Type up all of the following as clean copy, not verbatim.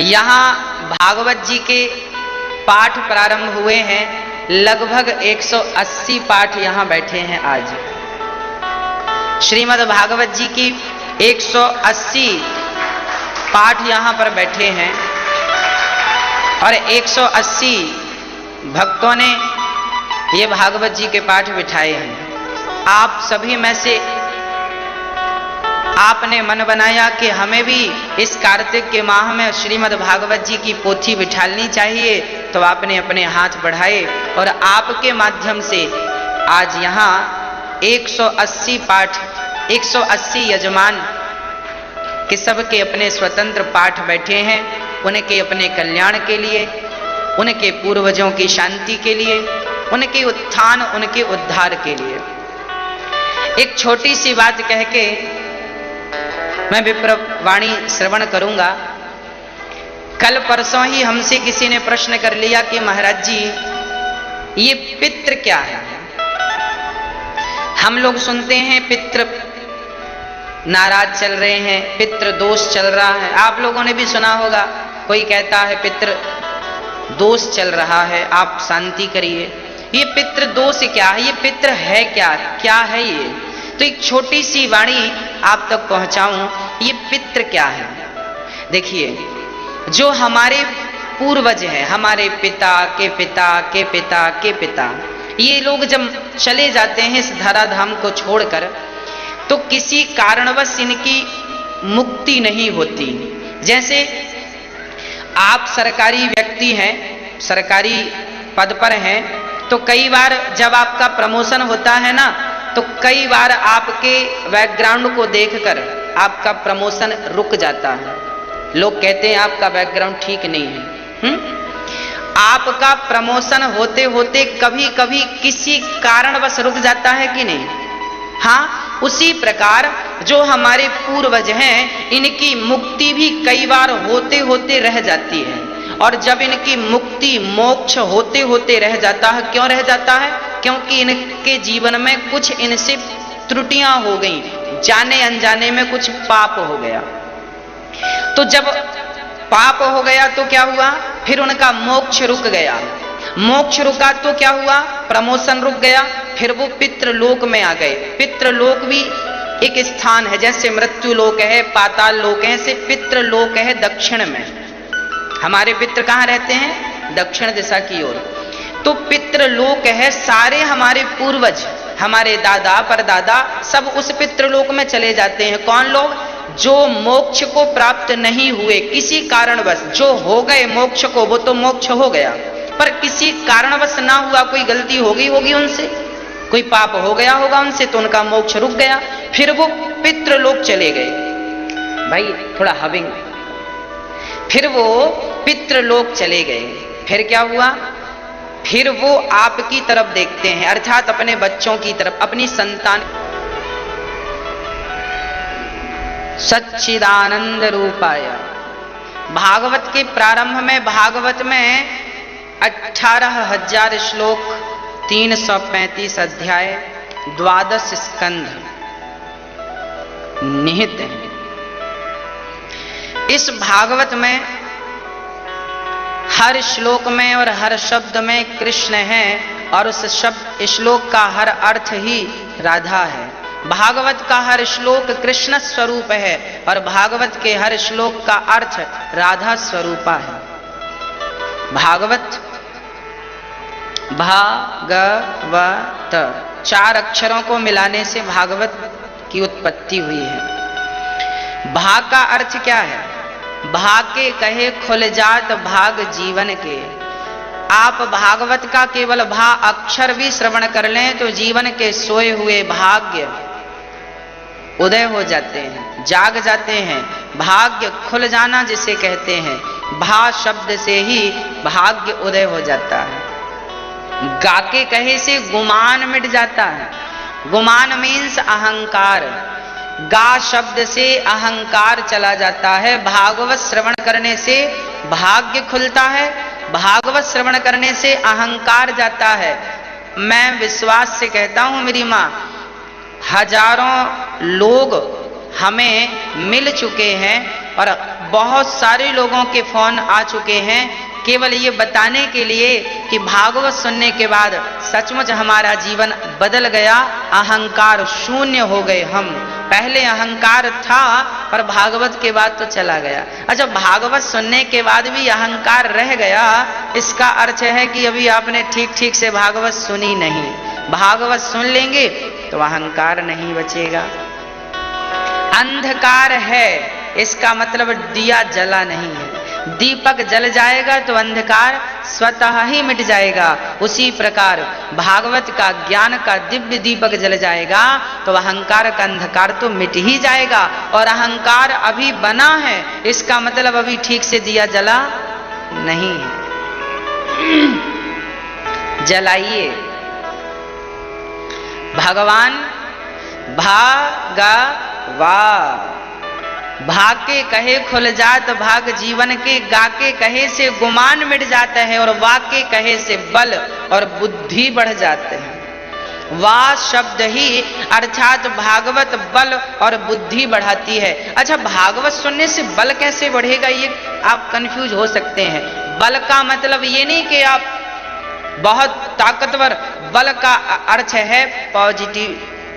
यहाँ भागवत जी के पाठ प्रारंभ हुए हैं। लगभग 180 पाठ यहाँ बैठे हैं। आज श्रीमद् भागवत जी की 180 पाठ यहाँ पर बैठे हैं और 180 भक्तों ने ये भागवत जी के पाठ बिठाए हैं। आप सभी में से आपने मन बनाया कि हमें भी इस कार्तिक के माह में श्रीमद् भागवत जी की पोथी बिठालनी चाहिए, तो आपने अपने हाथ बढ़ाए और आपके माध्यम से आज यहाँ 180 पाठ, 180 यजमान के सबके अपने स्वतंत्र पाठ बैठे हैं। उनके अपने कल्याण के लिए, उनके पूर्वजों की शांति के लिए, उनके उत्थान, उनके उद्धार के लिए। एक छोटी सी बात कह के मैं विप्र वाणी श्रवण करूंगा। कल परसों ही हमसे किसी ने प्रश्न कर लिया कि महाराज जी ये पितृ क्या है। हम लोग सुनते हैं पितृ नाराज चल रहे हैं, पितृ दोष चल रहा है। आप लोगों ने भी सुना होगा, कोई कहता है पितृ दोष चल रहा है, आप शांति करिए। ये पितृ दोष क्या है, ये पितृ है क्या, क्या है ये? तो एक छोटी सी वाणी आप तक पहुंचाऊं, ये पितृ क्या है। देखिए, जो हमारे पूर्वज हैं, हमारे पिता के पिता के पिता के पिता, ये लोग जब चले जाते हैं इस धराधाम को छोड़कर, तो किसी कारणवश इनकी मुक्ति नहीं होती। जैसे आप सरकारी व्यक्ति हैं, सरकारी पद पर हैं, तो कई बार जब आपका प्रमोशन होता है ना, तो कई बार आपके बैकग्राउंड को देखकर आपका प्रमोशन रुक जाता है। लोग कहते हैं आपका बैकग्राउंड ठीक नहीं है। आपका प्रमोशन होते होते कभी कभी किसी कारणवश रुक जाता है कि नहीं? हाँ, उसी प्रकार जो हमारे पूर्वज हैं, इनकी मुक्ति भी कई बार होते होते रह जाती है। और जब इनकी मुक्ति, मोक्ष होते होते रह जाता है, क्यों रह जाता है? क्योंकि इनके जीवन में कुछ इनसे त्रुटियां हो गई, जाने अनजाने में कुछ पाप हो गया। तो जब पाप हो गया तो क्या हुआ? फिर उनका मोक्ष रुक गया। मोक्ष रुका तो क्या हुआ? प्रमोशन रुक गया। फिर वो पितृलोक में आ गए। पितृलोक भी एक स्थान है, जैसे मृत्यु लोक है, पाताल लोक है, ऐसे पितृलोक है दक्षिण में। हमारे पितृ कहाँ रहते हैं? दक्षिण दिशा की ओर। तो पितृलोक है, सारे हमारे पूर्वज, हमारे दादा परदादा सब उस पितृलोक में चले जाते हैं। कौन लोग? जो मोक्ष को प्राप्त नहीं हुए, किसी कारणवश जो हो गए मोक्ष को, वो तो मोक्ष हो गया, पर किसी कारणवश ना हुआ, कोई गलती हो गई होगी उनसे, कोई पाप हो गया होगा उनसे, तो उनका मोक्ष रुक गया। फिर वो पितृलोक चले गए। भाई थोड़ा हविंग। फिर वो पितृलोक चले गए। फिर क्या हुआ? फिर वो आपकी तरफ देखते हैं, अर्थात अपने बच्चों की तरफ, अपनी संतान। सच्चिदानंद रूपाय। भागवत के प्रारंभ में, भागवत में 18,000 श्लोक, 335 अध्याय, 12 स्कंध निहित हैं। इस भागवत में हर श्लोक में और हर शब्द में कृष्ण है, और उस शब्द श्लोक का हर अर्थ ही राधा है। भागवत का हर श्लोक कृष्ण स्वरूप है और भागवत के हर श्लोक का अर्थ राधा स्वरूपा है। भागवत, भागवत 4 अक्षरों को मिलाने से भागवत की उत्पत्ति हुई है। भाग का अर्थ क्या है? भाग के कहे खुल जात भाग जीवन के। आप भागवत का केवल भा अक्षर भी श्रवण कर लें तो जीवन के सोए हुए भाग्य उदय हो जाते हैं, जाग जाते हैं। भाग्य खुल जाना जिसे कहते हैं, भा शब्द से ही भाग्य उदय हो जाता है। गा के कहे से गुमान मिट जाता है। गुमान मीन्स अहंकार। गा शब्द से अहंकार चला जाता है। भागवत श्रवण करने से भाग्य खुलता है, भागवत श्रवण करने से अहंकार जाता है। मैं विश्वास से कहता हूं मेरी माँ, हजारों लोग हमें मिल चुके हैं और बहुत सारे लोगों के फोन आ चुके हैं केवल ये बताने के लिए कि भागवत सुनने के बाद सचमुच हमारा जीवन बदल गया, अहंकार शून्य हो गए हम। पहले अहंकार था पर भागवत के बाद तो चला गया। अच्छा, भागवत सुनने के बाद भी अहंकार रह गया, इसका अर्थ है कि अभी आपने ठीक ठीक से भागवत सुनी नहीं। भागवत सुन लेंगे तो अहंकार नहीं बचेगा। अंधकार है इसका मतलब दिया जला नहीं है। दीपक जल जाएगा तो अंधकार स्वतः ही मिट जाएगा। उसी प्रकार भागवत का ज्ञान का दिव्य दीपक जल जाएगा तो अहंकार का अंधकार तो मिट ही जाएगा। और अहंकार अभी बना है इसका मतलब अभी ठीक से दिया जला नहीं है। जलाइए। भगवान भागवा, भाग के कहे खुल जात भाग जीवन के, गा के कहे से गुमान मिट जाता है और वाक के कहे से बल और बुद्धि बढ़ जाते हैं। वा शब्द ही अर्थात भागवत बल और बुद्धि बढ़ाती है। अच्छा, भागवत सुनने से बल कैसे बढ़ेगा ये आप कंफ्यूज हो सकते हैं। बल का मतलब ये नहीं कि आप बहुत ताकतवर, बल का अर्थ है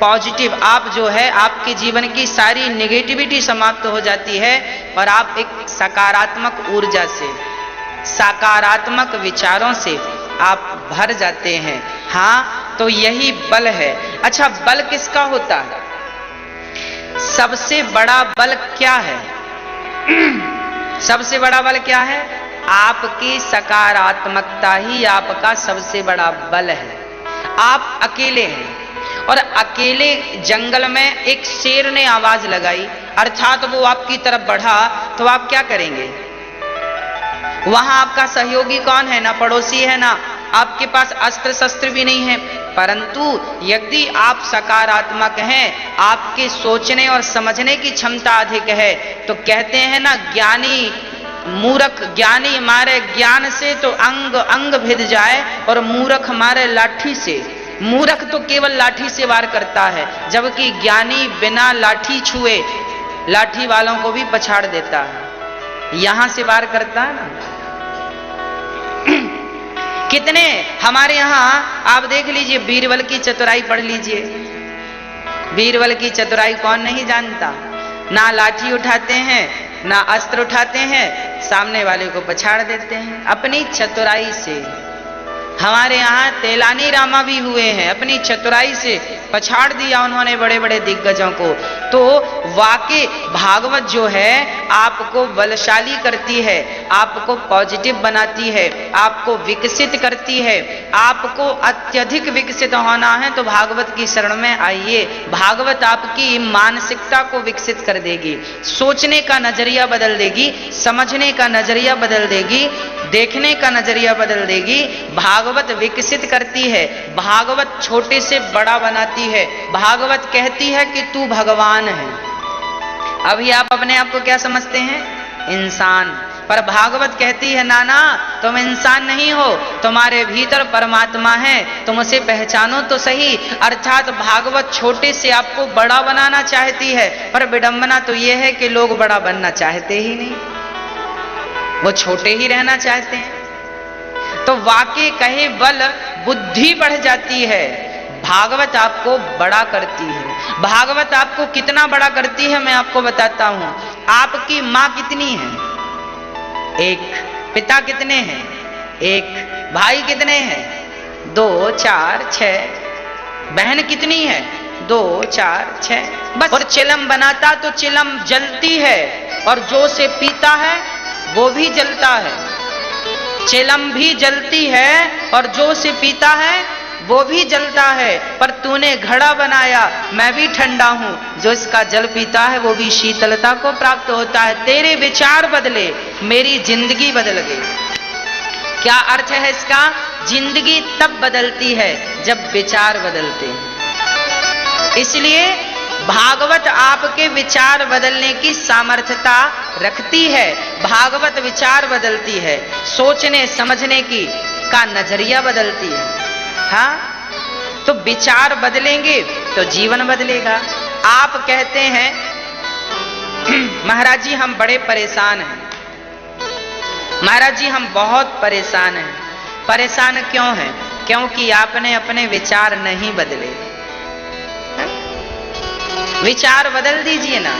पॉजिटिव। आप जो है आपके जीवन की सारी नेगेटिविटी समाप्त हो जाती है और आप एक सकारात्मक ऊर्जा से, सकारात्मक विचारों से आप भर जाते हैं। हाँ, तो यही बल है। अच्छा, बल किसका होता है? सबसे बड़ा बल क्या है? सबसे बड़ा बल क्या है? आपकी सकारात्मकता ही आपका सबसे बड़ा बल है। आप अकेले हैं और अकेले जंगल में एक शेर ने आवाज लगाई, अर्थात वो आपकी तरफ बढ़ा, तो आप क्या करेंगे? वहां आपका सहयोगी कौन है? ना पड़ोसी है, ना आपके पास अस्त्र शस्त्र भी नहीं है। परंतु यदि आप सकारात्मक हैं, आपके सोचने और समझने की क्षमता अधिक है, तो कहते हैं ना, ज्ञानी मूर्ख, ज्ञानी मारे ज्ञान से तो अंग अंग भिद जाए और मूर्ख मारे लाठी से। मूर्ख तो केवल लाठी से वार करता है, जबकि ज्ञानी बिना लाठी छुए लाठी वालों को भी पछाड़ देता है। यहां से वार करता है ना। कितने हमारे यहां आप देख लीजिए, बीरबल की चतुराई पढ़ लीजिए। बीरबल की चतुराई कौन नहीं जानता? ना लाठी उठाते हैं, ना अस्त्र उठाते हैं, सामने वाले को पछाड़ देते हैं अपनी चतुराई से। हमारे यहाँ तेलानी रामा भी हुए हैं, अपनी चतुराई से पछाड़ दिया उन्होंने बड़े बड़े दिग्गजों को। तो वाकई भागवत जो है आपको बलशाली करती है, आपको पॉजिटिव बनाती है, आपको विकसित करती है। आपको अत्यधिक विकसित होना है तो भागवत की शरण में आइए। भागवत आपकी मानसिकता को विकसित कर देगी, सोचने का नजरिया बदल देगी, समझने का नजरिया बदल देगी, देखने का नजरिया बदल देगी। भागवत विकसित करती है, भागवत छोटे से बड़ा बनाती है। भागवत कहती है कि तू भगवान है। अभी आप अपने आप को क्या समझते हैं? इंसान। पर भागवत कहती है ना ना, तुम इंसान नहीं हो, तुम्हारे भीतर परमात्मा है, तुम उसे पहचानो तो सही। अर्थात भागवत छोटे से आपको बड़ा बनाना चाहती है, पर विडंबना तो यह है कि लोग बड़ा बनना चाहते ही नहीं, वो छोटे ही रहना चाहते हैं। तो वाकई कहे बल बुद्धि बढ़ जाती है, भागवत आपको बड़ा करती है। भागवत आपको कितना बड़ा करती है मैं आपको बताता हूं। आपकी मां कितनी है? एक। पिता कितने हैं? एक। भाई कितने हैं? 2 4 6। बहन कितनी है? 2 4 6 बस। और चिलम बनाता तो चिलम जलती है, और जो से पीता है वो भी जलता है। चिलम भी जलती है और जो से पीता है वो भी जलता है। पर तूने घड़ा बनाया, मैं भी ठंडा हूं, जो इसका जल पीता है वो भी शीतलता को प्राप्त होता है। तेरे विचार बदले, मेरी जिंदगी बदल गई। क्या अर्थ है इसका? जिंदगी तब बदलती है जब विचार बदलते हैं। इसलिए भागवत आपके विचार बदलने की सामर्थ्यता रखती है। भागवत विचार बदलती है, सोचने समझने की का नजरिया बदलती है। हाँ, तो विचार बदलेंगे तो जीवन बदलेगा। आप कहते हैं महाराज जी हम बड़े परेशान हैं, महाराज जी हम बहुत परेशान हैं। परेशान क्यों हैं? क्योंकि आपने अपने विचार नहीं बदले। विचार बदल दीजिए ना।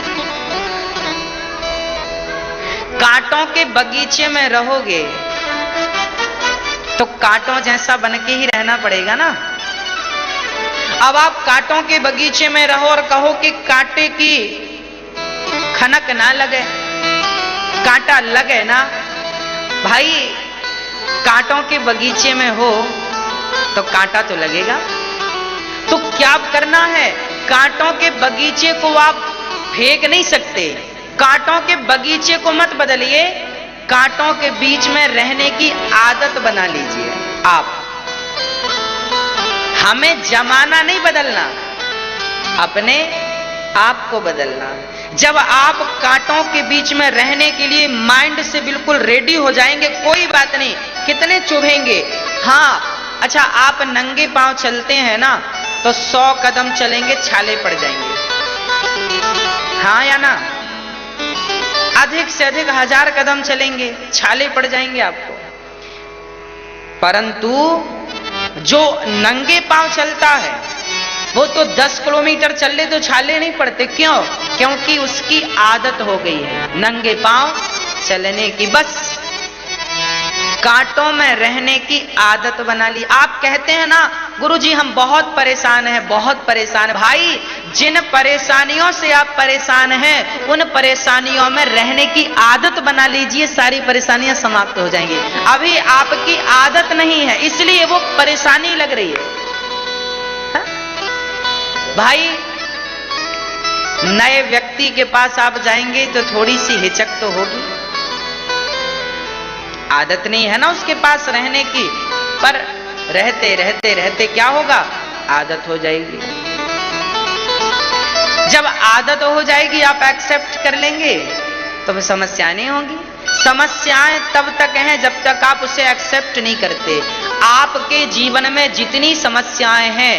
कांटों के बगीचे में रहोगे तो कांटों जैसा बन के ही रहना पड़ेगा ना। अब आप कांटों के बगीचे में रहो और कहो कि कांटे की खनक ना लगे, कांटा लगे ना। भाई कांटों के बगीचे में हो तो कांटा तो लगेगा। तो क्या करना है? कांटों के बगीचे को आप फेंक नहीं सकते। कांटों के बगीचे को मत बदलिए, कांटों के बीच में रहने की आदत बना लीजिए आप। हमें जमाना नहीं बदलना, अपने आप को बदलना। जब आप कांटों के बीच में रहने के लिए माइंड से बिल्कुल रेडी हो जाएंगे, कोई बात नहीं कितने चुभेंगे। हाँ अच्छा, आप नंगे पांव चलते हैं ना तो 100 कदम चलेंगे छाले पड़ जाएंगे, हाँ या ना। अधिक से अधिक 1000 कदम चलेंगे छाले पड़ जाएंगे आपको। परंतु जो नंगे पांव चलता है वो तो 10 किलोमीटर चल ले तो छाले नहीं पड़ते। क्यों? क्योंकि उसकी आदत हो गई है नंगे पांव चलने की। बस कांटों में रहने की आदत बना ली। आप कहते हैं ना गुरुजी हम बहुत परेशान हैं, बहुत परेशान। भाई जिन परेशानियों से आप परेशान हैं उन परेशानियों में रहने की आदत बना लीजिए, सारी परेशानियां समाप्त हो जाएंगी। अभी आपकी आदत नहीं है इसलिए वो परेशानी लग रही है। हा? भाई नए व्यक्ति के पास आप जाएंगे तो थोड़ी सी हिचक तो होगी, आदत नहीं है ना उसके पास रहने की। पर रहते रहते रहते क्या होगा? आदत हो जाएगी। जब आदत हो जाएगी आप एक्सेप्ट कर लेंगे तो फिर समस्या नहीं होगी। समस्याएं तब तक हैं जब तक आप उसे एक्सेप्ट नहीं करते। आपके जीवन में जितनी समस्याएं हैं